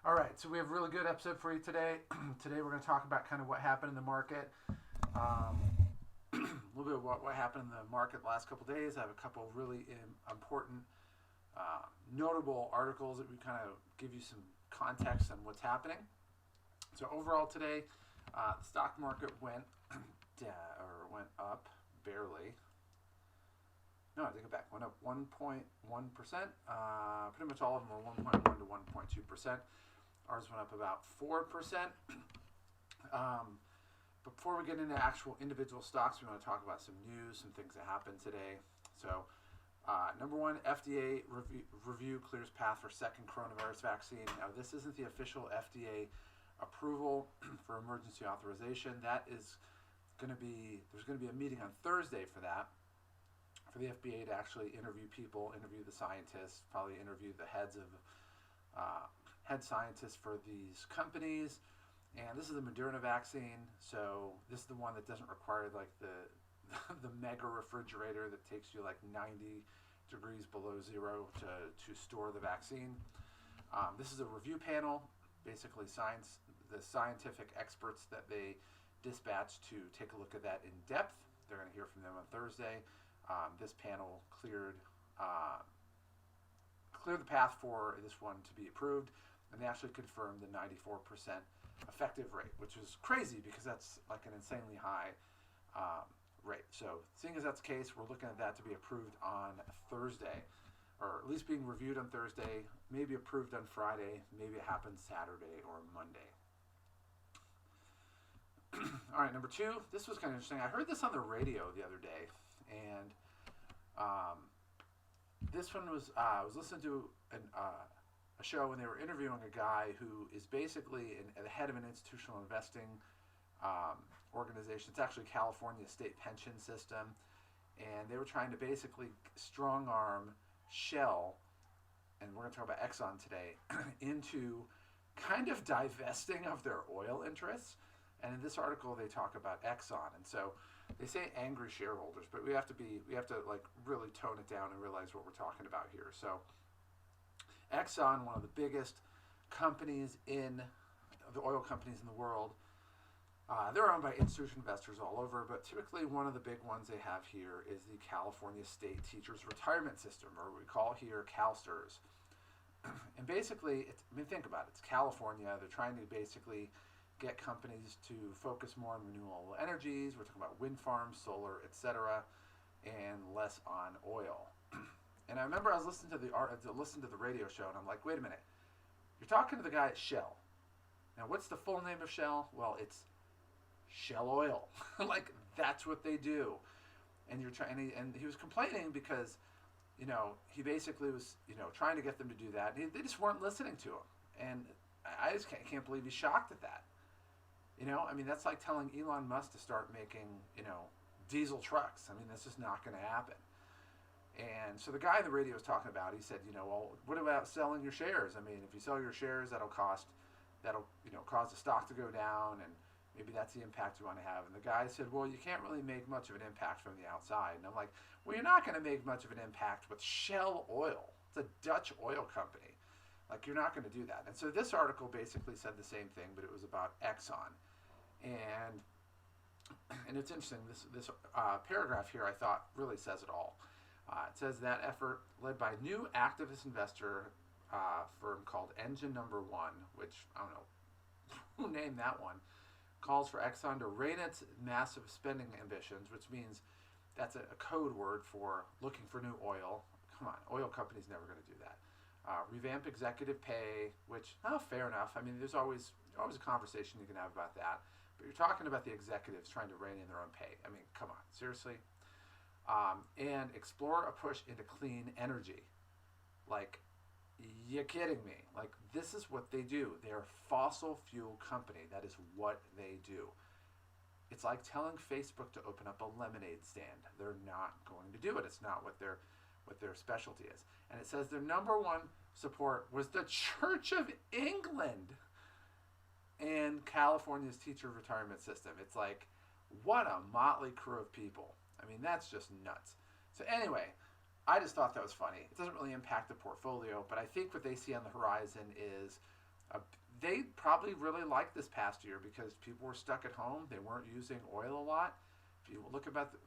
All right, so we have a really good episode for you today. Today we're going to talk about kind of what happened in the market, a little bit of what happened in the market the last couple of days. I have a couple of really important, notable articles that we kind of give you some context on what's happening. So overall today, the stock market went went up barely. No, I take it back. Went up 1.1%. Pretty much all of them were 1.1 to 1.2%. Ours went up about 4%. Before we get into actual individual stocks, we want to talk about some news, some things that happened today. So, number one, FDA review clears path for second coronavirus vaccine. Now, this isn't the official FDA approval for emergency authorization. That is going to be, there's going to be a meeting on Thursday for that, for the FDA to actually interview people, interview the scientists, probably interview the head scientists for these companies. And this is the Moderna vaccine, so this is the one that doesn't require like the mega refrigerator that takes you like 90 degrees below zero to store the vaccine. This is a review panel, basically the scientific experts that they dispatched to take a look at that in depth. They're going to hear from them on Thursday. This panel cleared the path for this one to be approved, and they actually confirmed the 94% effective rate, which is crazy because that's like an insanely high rate. So seeing as that's the case, we're looking at that to be approved on Thursday, or at least being reviewed on Thursday, maybe approved on Friday, maybe it happens Saturday or Monday. All right, number two, this was kind of interesting. I heard this on the radio the other day, and this one was I was listening to a show when they were interviewing a guy who is basically the head of an institutional investing organization. It's actually California State Pension System, and they were trying to basically strong arm Shell, and we're going to talk about Exxon today, into kind of divesting of their oil interests. And in this article, they talk about Exxon, and so they say angry shareholders, but we have to like really tone it down and realize what we're talking about here. So Exxon, one of the biggest companies in the oil companies in the world, they're owned by institutional investors all over, but typically one of the big ones they have here is the California State Teachers Retirement System, or what we call here CalSTRS. And basically, think about it. It's California. They're trying to basically get companies to focus more on renewable energies. We're talking about wind farms, solar, etc., and less on oil. And I remember I was listening to the radio show, and I'm like, wait a minute, you're talking to the guy at Shell. Now, what's the full name of Shell? Well, it's Shell Oil. Like, that's what they do. And and he was complaining because, he basically was, trying to get them to do that. They just weren't listening to him. And I just can't believe he's shocked at that. That's like telling Elon Musk to start making, diesel trucks. That's just not going to happen. And so the guy on the radio was talking about, he said, well, what about selling your shares? If you sell your shares, that'll cause the stock to go down, and maybe that's the impact you want to have. And the guy said, well, you can't really make much of an impact from the outside. And I'm like, well, you're not going to make much of an impact with Shell Oil. It's a Dutch oil company. Like, you're not going to do that. And so this article basically said the same thing, but it was about Exxon. And it's interesting, this paragraph here I thought really says it all. It says that effort, led by a new activist investor firm called Engine Number One, which I don't know who named that one, calls for Exxon to rein its massive spending ambitions, which means that's a code word for looking for new oil. Come on, oil companies never going to do that. Revamp executive pay, which, fair enough. There's always a conversation you can have about that. But you're talking about the executives trying to rein in their own pay. Come on, seriously? And explore a push into clean energy. Like, you're kidding me. Like, this is what they do. They're a fossil fuel company. That is what they do. It's like telling Facebook to open up a lemonade stand. They're not going to do it. It's not what their specialty is. And it says their number one support was the Church of England and California's teacher retirement system. It's like, what a motley crew of people. That's just nuts. So anyway, I just thought that was funny. It doesn't really impact the portfolio, but I think what they see on the horizon is they probably really liked this past year because people were stuck at home. They weren't using oil a lot. If you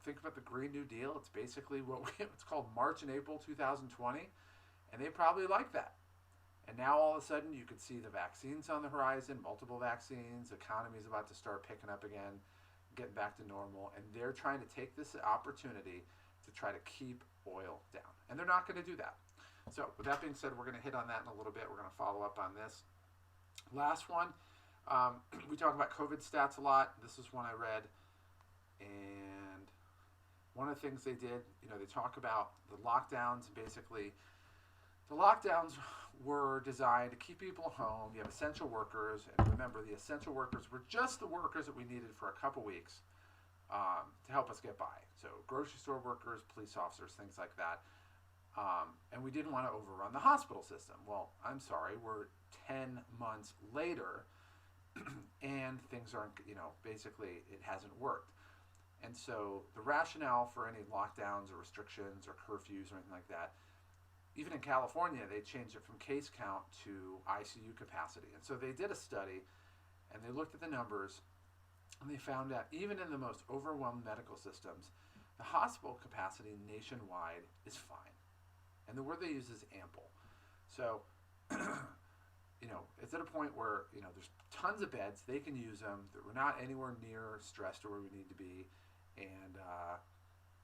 think about the Green New Deal, it's basically it's called March and April 2020, and they probably like that. And now all of a sudden you could see the vaccines on the horizon, multiple vaccines, economy's about to start picking up again, getting back to normal, and they're trying to take this opportunity to try to keep oil down. And they're not going to do that. So with that being said, we're going to hit on that in a little bit. We're going to follow up on this. Last one, we talk about COVID stats a lot. This is one I read, and one of the things they did, they talk about the lockdowns. Basically, the lockdowns were designed to keep people home. You have essential workers, and remember, the essential workers were just the workers that we needed for a couple weeks to help us get by. So grocery store workers, police officers, things like that. And we didn't want to overrun the hospital system. Well, I'm sorry, we're 10 months later, and things aren't, basically it hasn't worked. And so the rationale for any lockdowns or restrictions or curfews or anything like that, even in California, they changed it from case count to ICU capacity. And so they did a study, and they looked at the numbers, and they found out even in the most overwhelmed medical systems, the hospital capacity nationwide is fine. And the word they use is ample. So, it's at a point where, there's tons of beds, they can use them, that we're not anywhere near stressed or where we need to be, and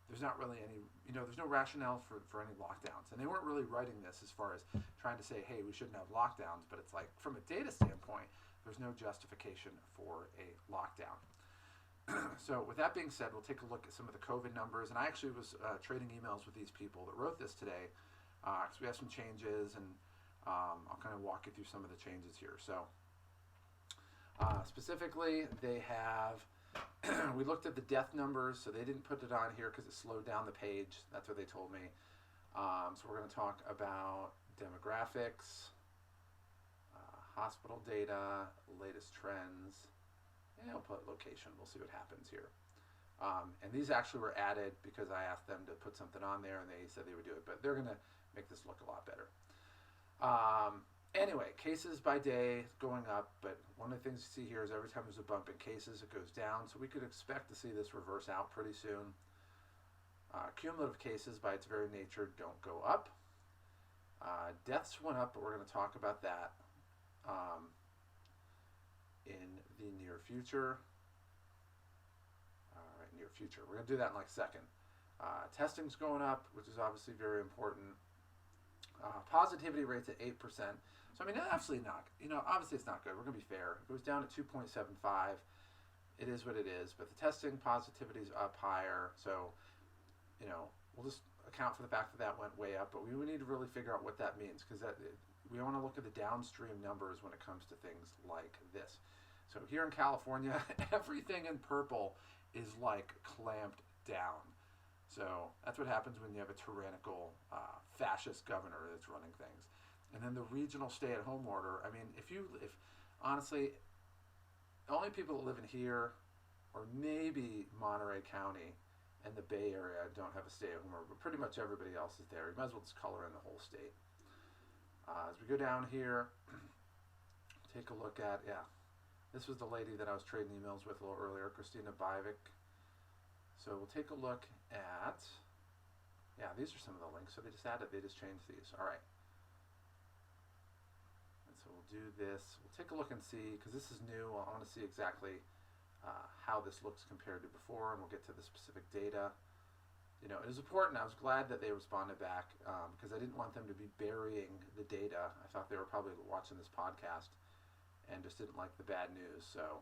there's not really any, there's no rationale for any lockdowns. And they weren't really writing this as far as trying to say, hey, we shouldn't have lockdowns, but it's like, from a data standpoint, there's no justification for a lockdown. So with that being said, we'll take a look at some of the COVID numbers. And I actually was trading emails with these people that wrote this today, because we have some changes, and I'll kind of walk you through some of the changes here. So specifically, they have, we looked at the death numbers, so they didn't put it on here because it slowed down the page. That's what they told me. So we're going to talk about demographics, hospital data, latest trends, and I'll put location. We'll see what happens here. And these actually were added because I asked them to put something on there, and they said they would do it, but they're going to make this look a lot better. Anyway, cases by day going up, but one of the things you see here is every time there's a bump in cases, it goes down. So we could expect to see this reverse out pretty soon. Cumulative cases, by its very nature, don't go up. Deaths went up, but we're going to talk about that in the near future. All right, near future. We're going to do that in like a second. Testing's going up, which is obviously very important. Positivity rates at 8%. So, I mean, absolutely not, obviously it's not good. We're going to be fair. It goes down to 2.75. It is what it is. But the testing positivity is up higher. So, we'll just account for the fact that that went way up. But we need to really figure out what that means, because we want to look at the downstream numbers when it comes to things like this. So here in California, everything in purple is like clamped down. So that's what happens when you have a tyrannical fascist governor that's running things. And then the regional stay-at-home order. I mean, if honestly, the only people that live in here, or maybe Monterey County and the Bay Area, don't have a stay-at-home order, but pretty much everybody else is there. You might as well just color in the whole state. As we go down here, take a look at, this was the lady that I was trading emails with a little earlier, Christina Bivik. So we'll take a look at, these are some of the links. So they just changed these. All right. And so we'll do this. We'll take a look and see, because this is new. I want to see exactly how this looks compared to before, and we'll get to the specific data. It was important. I was glad that they responded back, because I didn't want them to be burying the data. I thought they were probably watching this podcast and just didn't like the bad news. So,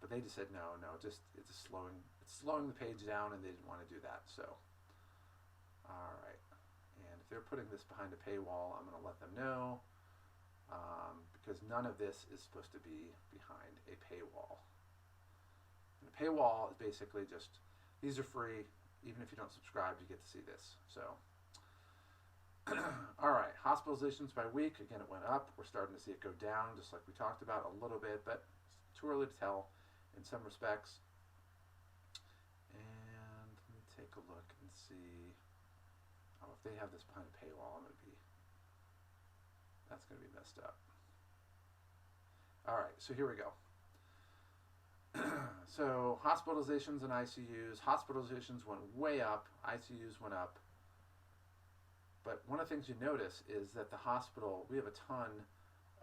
but they just said no, it's slowing the page down, and they didn't want to do that. So, all right. And if they're putting this behind a paywall, I'm going to let them know, because none of this is supposed to be behind a paywall. And a paywall is basically just, these are free. Even if you don't subscribe, you get to see this. So, all right, hospitalizations by week. Again, it went up. We're starting to see it go down, just like we talked about a little bit, but it's too early to tell in some respects. And let me take a look and see. Oh, if they have this behind a paywall, that's going to be messed up. All right, so here we go. So hospitalizations and ICUs. Hospitalizations went way up. ICUs went up. But one of the things you notice is that the hospital, we have a ton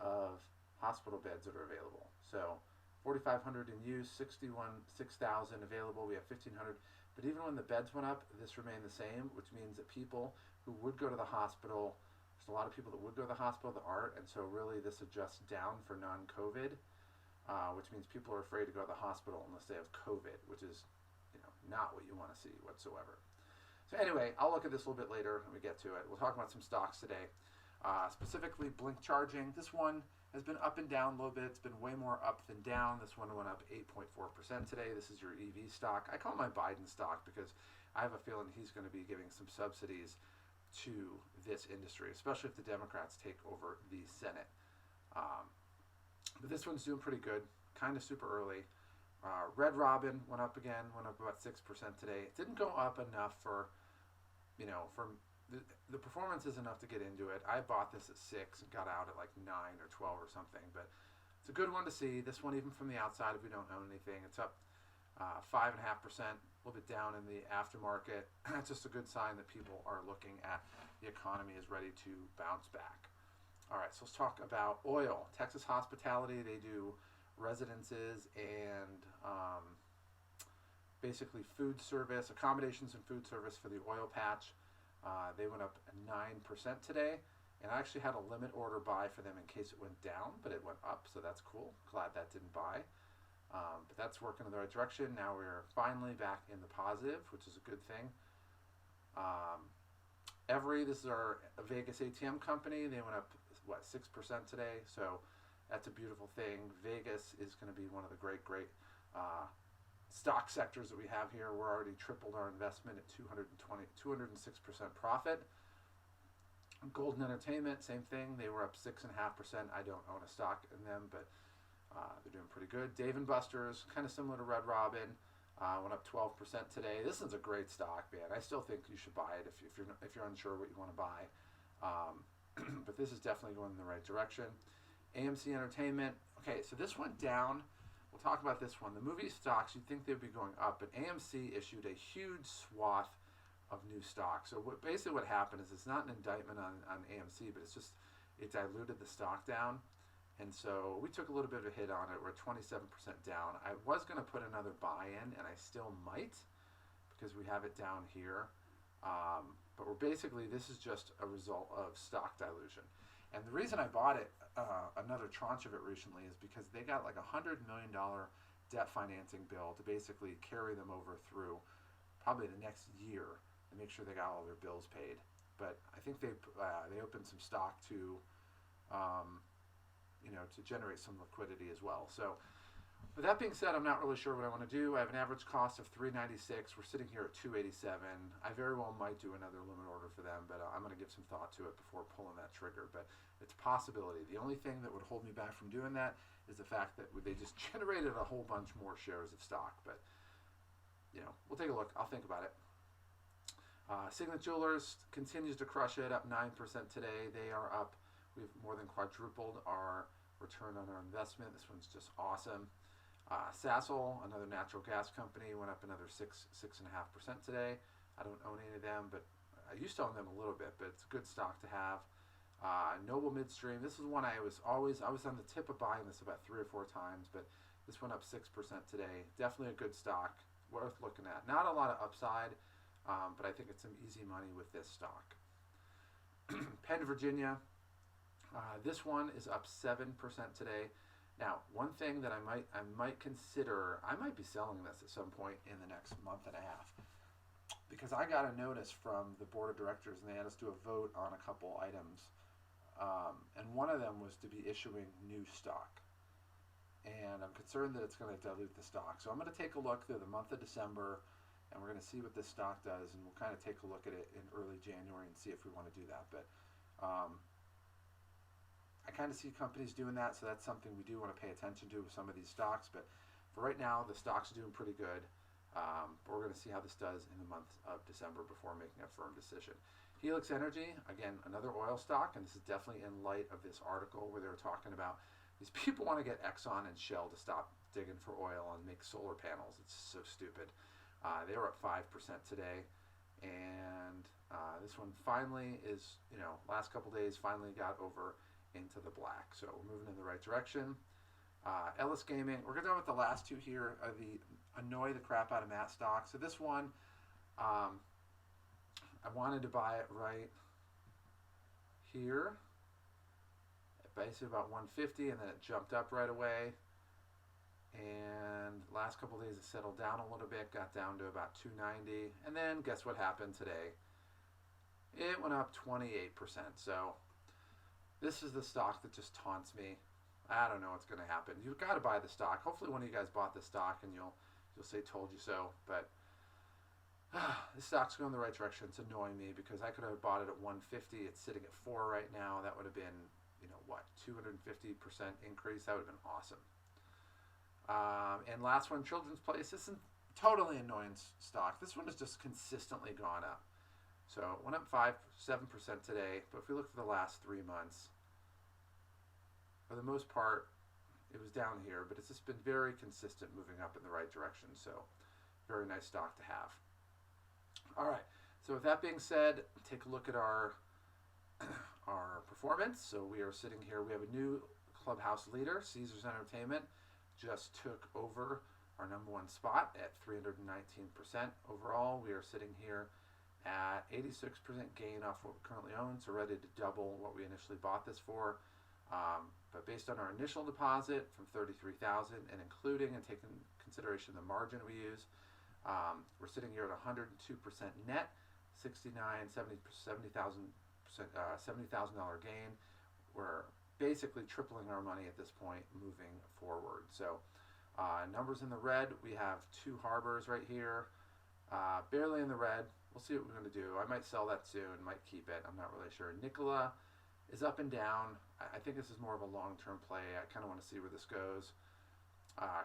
of hospital beds that are available. So 4,500 in use, 6,000 available. We have 1,500. But even when the beds went up, this remained the same, which means that people who would go to the hospital, there's a lot of people that would go to the hospital that aren't, and so really this adjusts down for non-COVID, which means people are afraid to go to the hospital unless they have COVID, which is, not what you want to see whatsoever. So anyway, I'll look at this a little bit later when we get to it. We'll talk about some stocks today, specifically Blink Charging. This one has been up and down a little bit. It's been way more up than down. This one went up 8.4% today. This is your EV stock. I call it my Biden stock because I have a feeling he's going to be giving some subsidies to this industry, especially if the Democrats take over the Senate. But this one's doing pretty good, kind of super early. Red Robin went up again, went up about 6% today. It didn't go up enough for the performance is enough to get into it. I bought this at 6 and got out at like 9 or 12 or something, but it's a good one to see. This one, even from the outside, if we don't own anything, it's up 5.5%, a little bit down in the aftermarket. That's just a good sign that people are looking at the economy is ready to bounce back. All right, so let's talk about oil. Texas Hospitality, they do residences and basically food service, accommodations and food service for the oil patch. They went up 9% today, and I actually had a limit order buy for them in case it went down, but it went up, so that's cool. Glad that didn't buy. But that's working in the right direction. Now we're finally back in the positive, which is a good thing. This is our Vegas ATM company. They went up, 6% today, so that's a beautiful thing. Vegas is going to be one of the great stock sectors that we have here. We're already tripled our investment at 206% profit. Golden Entertainment, same thing. They were up 6.5%. I don't own a stock in them, but they're doing pretty good. Dave & Buster's, kind of similar to Red Robin, went up 12% today. This is a great stock, man. I still think you should buy it if you're unsure what you want to buy. But this is definitely going in the right direction. AMC Entertainment. Okay, so this went down. We'll talk about this one. The movie stocks, you'd think they'd be going up, but AMC issued a huge swath of new stocks. So basically what happened is it's not an indictment on AMC, but it diluted the stock down. And so we took a little bit of a hit on it. We're 27% down. I was going to put another buy in, and I still might because we have it down here. But this is just a result of stock dilution. And the reason I bought it, another tranche of it recently, is because they got like $100 million debt financing bill to basically carry them over through probably the next year and make sure they got all their bills paid. But I think they opened some stock to generate some liquidity as well. So with that being said, I'm not really sure what I want to do. I have an average cost of $396. We're sitting here at $287. I very well might do another limit order for them, but I'm going to give some thought to it before pulling that trigger. But it's a possibility. The only thing that would hold me back from doing that is the fact that they just generated a whole bunch more shares of stock. But, we'll take a look. I'll think about it. Signet Jewelers continues to crush it, up 9% today. They are up. We've more than quadrupled our return on our investment. This one's just awesome. Sasol, another natural gas company, went up another 6.5% today. I don't own any of them, but I used to own them a little bit, but it's a good stock to have. Noble Midstream, this is one I was on the tip of buying this about 3 or 4 times, but this went up 6% today. Definitely a good stock, worth looking at. Not a lot of upside, but I think it's some easy money with this stock. Penn Virginia, this one is up 7% today. Now, one thing that I might consider, I might be selling this at some point in the next month and a half, because I got a notice from the board of directors and they had us do a vote on a couple items, and one of them was to be issuing new stock, and I'm concerned that it's going to dilute the stock. So I'm going to take a look through the month of December, and we're going to see what this stock does, and we'll kind of take a look at it in early January and see if we want to do that. But I kind of see companies doing that, so that's something we do want to pay attention to with some of these stocks. But for right now, the stock's doing pretty good. But we're going to see how this does in the month of December before making a firm decision. Helix Energy, again, another oil stock, and this is definitely in light of this article where they were talking about These people want to get Exxon and Shell to stop digging for oil and make solar panels. It's so stupid. They were up 5% today, and this one finally is, last couple days finally got over into the black. So we're moving in the right direction. Ellis Gaming, we're going to go with the last two here, are the annoy the crap out of Matt stock. So this one, I wanted to buy it right here, basically about 150, and then it jumped up right away. And last couple of days it settled down a little bit, got down to about 290, and then guess what happened today? It went up 28%. So this is the stock that just taunts me. I don't know what's going to happen. You've got to buy the stock. Hopefully one of you guys bought the stock and you'll say told you so. But this stock's going the right direction. It's annoying me because I could have bought it at 150. It's sitting at 4 right now. That would have been, 250% increase. That would have been awesome. And last one, Children's Place. This is totally annoying stock. This one has just consistently gone up. So it went up 7% today. But if we look for the last 3 months, for the most part, it was down here, but it's just been very consistent moving up in the right direction. So very nice stock to have. All right. So with that being said, take a look at our performance. So we are sitting here. We have a new clubhouse leader, Caesars Entertainment, just took over our #1 spot at 319% overall. We are sitting here at 86% gain off what we currently own, so ready to double what we initially bought this for. But based on our initial deposit from $33,000 and including and taking into consideration the margin we use, we're sitting here at 102% net, $70,000 gain. We're basically tripling our money at this point moving forward. So numbers in the red, we have 2 harbors right here, barely in the red. We'll see what we're going to do. I might sell that soon, might keep it. I'm not really sure. Nikola is up and down. I think this is more of a long-term play. I kind of want to see where this goes.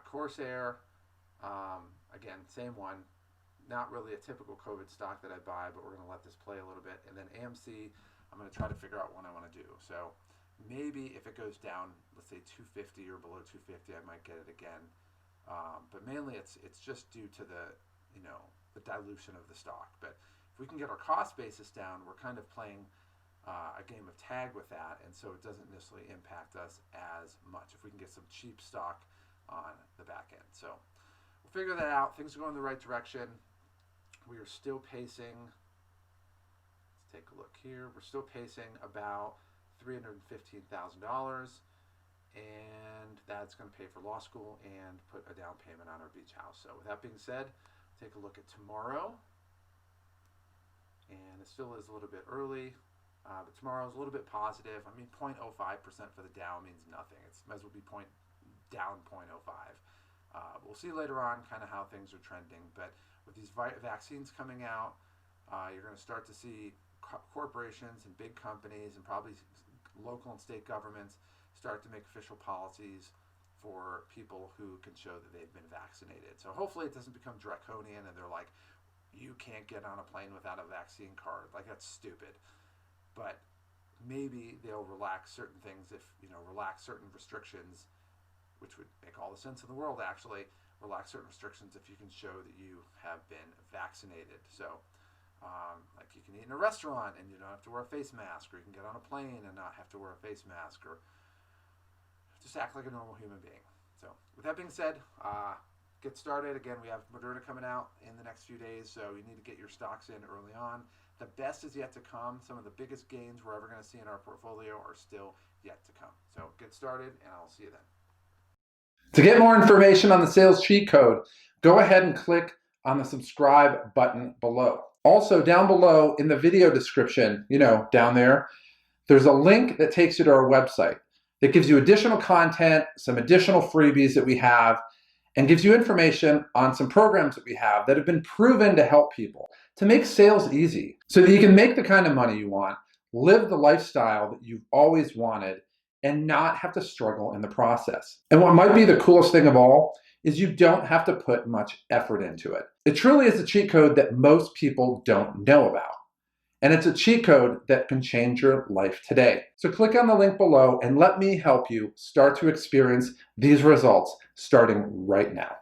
Corsair, again, same one. Not really a typical COVID stock that I buy, but we're going to let this play a little bit. And then AMC, I'm going to try to figure out what I want to do. So maybe if it goes down, let's say 250 or below 250, I might get it again. But mainly it's just due to the dilution of the stock. But if we can get our cost basis down, we're kind of playing a game of tag with that, and so it doesn't necessarily impact us as much if we can get some cheap stock on the back end. So we'll figure that out. Things are going in the right direction. We are still pacing. Let's take a look here. We're still pacing about $315,000, and that's going to pay for law school and put a down payment on our beach house. So with that being said, take a look at tomorrow. And it still is a little bit early, but tomorrow is a little bit positive. I mean, 0.05% for the Dow means nothing. It might as well be down 0.05. We'll see later on kind of how things are trending. But with these vaccines coming out, you're going to start to see corporations and big companies and probably local and state governments start to make official policies for people who can show that they've been vaccinated. So hopefully it doesn't become draconian and they're like, you can't get on a plane without a vaccine card. Like, that's stupid. But maybe they'll relax certain things relax certain restrictions, which would make all the sense in the world, actually. Relax certain restrictions if you can show that you have been vaccinated. So, like you can eat in a restaurant and you don't have to wear a face mask, or you can get on a plane and not have to wear a face mask, or just act like a normal human being. So, with that being said, get started. Again, we have Moderna coming out in the next few days, so you need to get your stocks in early on. The best is yet to come. Some of the biggest gains we're ever going to see in our portfolio are still yet to come. So get started, and I'll see you then. To get more information on the sales cheat code, go ahead and click on the subscribe button below. Also, down below in the video description, down there, there's a link that takes you to our website that gives you additional content, some additional freebies that we have, and gives you information on some programs that we have that have been proven to help people to make sales easy so that you can make the kind of money you want, live the lifestyle that you've always wanted, and not have to struggle in the process. And what might be the coolest thing of all is you don't have to put much effort into it. It truly is a cheat code that most people don't know about. And it's a cheat code that can change your life today. So click on the link below and let me help you start to experience these results starting right now.